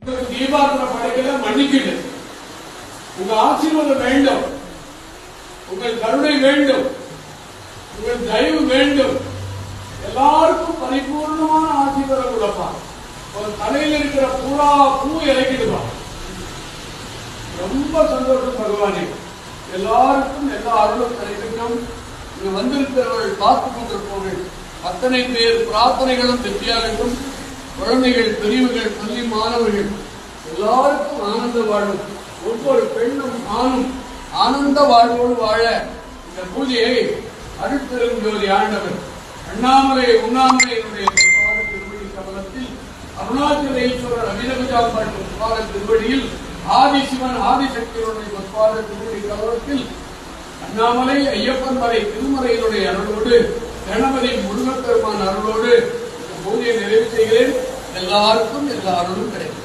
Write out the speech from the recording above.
தீபாவளி படைக்கல மன்னிக்கிடு. உங்க ஆசீர்வாதம் வேண்டும், உங்கள் கருணை வேண்டும், உங்கள் தயவு வேண்டும். எல்லாருக்கும் பரிபூர்ணமான ஆசீர்வாதம் கொடுப்பா. ஒரு தலையில் இருக்கிற பூரா பூ இறக்கிடுவா. ரொம்ப சந்தோஷம் பகவானே. எல்லாருக்கும் எல்லா அருளும் கிடைக்கட்டும். இங்கு வந்திருக்கிறவர்கள் பார்த்துக் கொண்டிருப்பவர்கள் அத்தனை பேர் பிரார்த்தனைகளும் வெற்றியாகட்டும். குழந்தைகள், பெரியவர்கள், பள்ளி மாணவர்கள் எல்லாருக்கும் ஆனந்த வாழ்வு. ஒவ்வொரு பெண்ணும் ஆணும் ஆனந்த வாழ்வோடு வாழ இந்த பூஜையை அருட்பெருஞ்சோதி ஆண்டவர் அண்ணாமலை உண்ணாமலையினுடைய திருவடி கமலத்தில் அருணாச்சல ஈஸ்வரர் அபிநவஜாம்பன் திருவடியில் ஆதிசிவன் ஆதிசக்தியுடைய திருவடி கமலத்தில் அண்ணாமலை ஐயப்பன் மலை திருமலையினுடைய அருளோடு கணபதி முருகப்பெருமான் அருளோடு இந்த பூஜையை நிறைவு செய்கிறேன். எல்லாருக்கும் எல்லா அருளும் கிடைக்கும்.